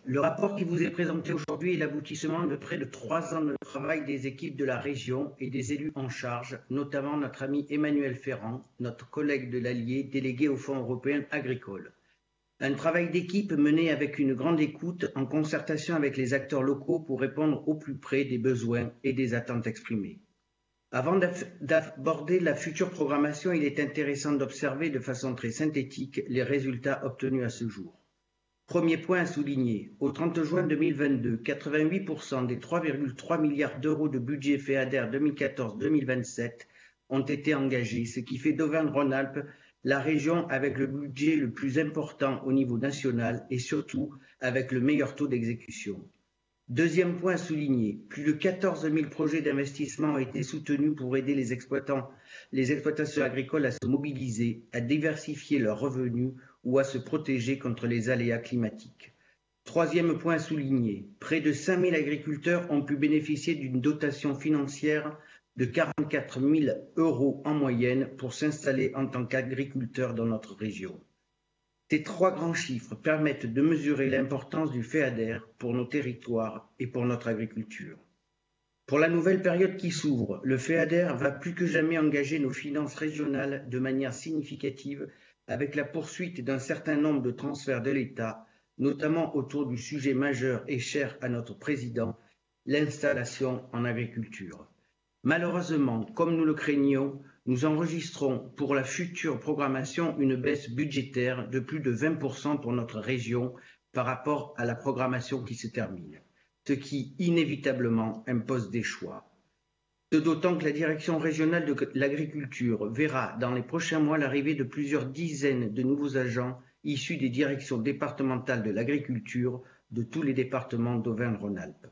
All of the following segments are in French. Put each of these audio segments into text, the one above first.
Le rapport qui vous est présenté aujourd'hui est l'aboutissement de près de 3 ans de travail des équipes de la région et des élus en charge, notamment notre ami Emmanuel Ferrand, notre collègue de l'Allier, délégué au Fonds européen agricole. Un travail d'équipe mené avec une grande écoute en concertation avec les acteurs locaux pour répondre au plus près des besoins et des attentes exprimées. Avant d'aborder la future programmation, il est intéressant d'observer de façon très synthétique les résultats obtenus à ce jour. Premier point à souligner, au 30 juin 2022, 88% des 3,3 milliards d'euros de budget FEADER 2014-2027 ont été engagés, ce qui fait d'Auvergne-Rhône-Alpes la région avec le budget le plus important au niveau national et surtout avec le meilleur taux d'exécution. Deuxième point à souligner, plus de 14 000 projets d'investissement ont été soutenus pour aider les exploitations agricoles à se mobiliser, à diversifier leurs revenus ou à se protéger contre les aléas climatiques. Troisième point à souligner, près de 5 000 agriculteurs ont pu bénéficier d'une dotation financière de 44 000 € en moyenne pour s'installer en tant qu'agriculteurs dans notre région. Ces trois grands chiffres permettent de mesurer l'importance du FEADER pour nos territoires et pour notre agriculture. Pour la nouvelle période qui s'ouvre, le FEADER va plus que jamais engager nos finances régionales de manière significative avec la poursuite d'un certain nombre de transferts de l'État, notamment autour du sujet majeur et cher à notre président, l'installation en agriculture. Malheureusement, comme nous le craignions, nous enregistrons pour la future programmation une baisse budgétaire de plus de 20% pour notre région par rapport à la programmation qui se termine, ce qui inévitablement impose des choix. D'autant que la direction régionale de l'agriculture verra dans les prochains mois l'arrivée de plusieurs dizaines de nouveaux agents issus des directions départementales de l'agriculture de tous les départements d'Auvergne-Rhône-Alpes.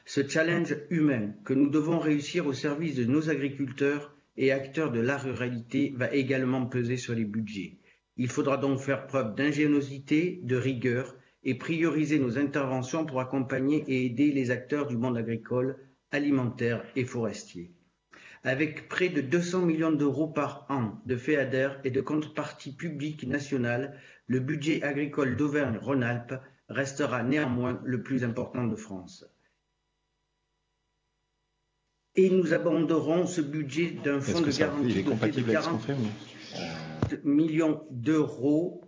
Ce challenge humain que nous devons réussir au service de nos agriculteurs et acteurs de la ruralité va également peser sur les budgets. Il faudra donc faire preuve d'ingéniosité, de rigueur et prioriser nos interventions pour accompagner et aider les acteurs du monde agricole, alimentaire et forestier. Avec près de 200 millions d'euros par an de FEADER et de contrepartie publique nationale, le budget agricole d'Auvergne-Rhône-Alpes restera néanmoins le plus important de France. Et nous aborderons ce budget d'un fonds de garantie de 40 millions d'euros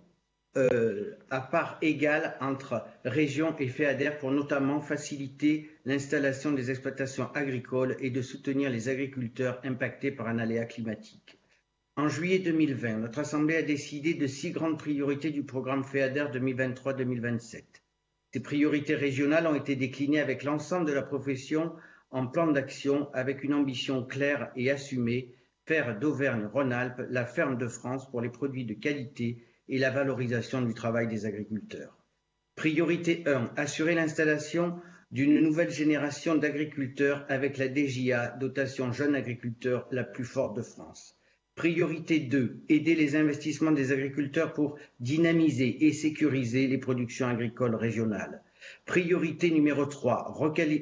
à part égale entre région et FEADER pour notamment faciliter l'installation des exploitations agricoles et de soutenir les agriculteurs impactés par un aléa climatique. En juillet 2020, notre Assemblée a décidé de 6 grandes priorités du programme FEADER 2023-2027. Ces priorités régionales ont été déclinées avec l'ensemble de la profession en plan d'action avec une ambition claire et assumée, faire d'Auvergne-Rhône-Alpes la ferme de France pour les produits de qualité et la valorisation du travail des agriculteurs. Priorité 1, assurer l'installation d'une nouvelle génération d'agriculteurs avec la DJA, dotation jeunes agriculteurs, la plus forte de France. Priorité 2, aider les investissements des agriculteurs pour dynamiser et sécuriser les productions agricoles régionales. Priorité numéro 3,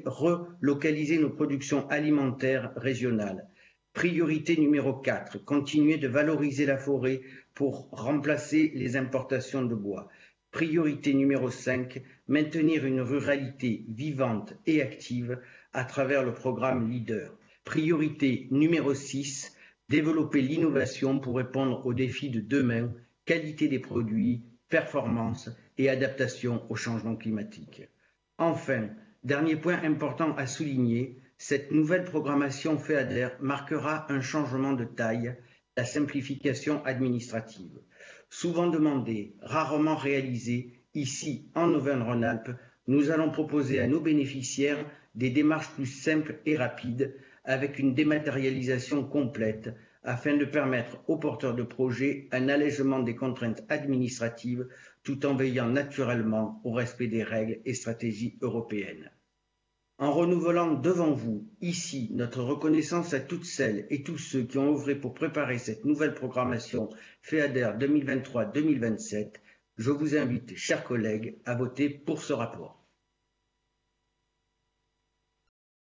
relocaliser nos productions alimentaires régionales. Priorité numéro 4, continuer de valoriser la forêt pour remplacer les importations de bois. Priorité numéro 5, maintenir une ruralité vivante et active à travers le programme LEADER. Priorité numéro 6, développer l'innovation pour répondre aux défis de demain, qualité des produits, performance et adaptation au changement climatique. Enfin, dernier point important à souligner, cette nouvelle programmation FEADER marquera un changement de taille, la simplification administrative. Souvent demandée, rarement réalisée, ici en Auvergne-Rhône-Alpes, nous allons proposer à nos bénéficiaires des démarches plus simples et rapides avec une dématérialisation complète afin de permettre aux porteurs de projets un allègement des contraintes administratives tout en veillant naturellement au respect des règles et stratégies européennes. En renouvelant devant vous, ici, notre reconnaissance à toutes celles et tous ceux qui ont œuvré pour préparer cette nouvelle programmation FEADER 2023-2027, je vous invite, chers collègues, à voter pour ce rapport.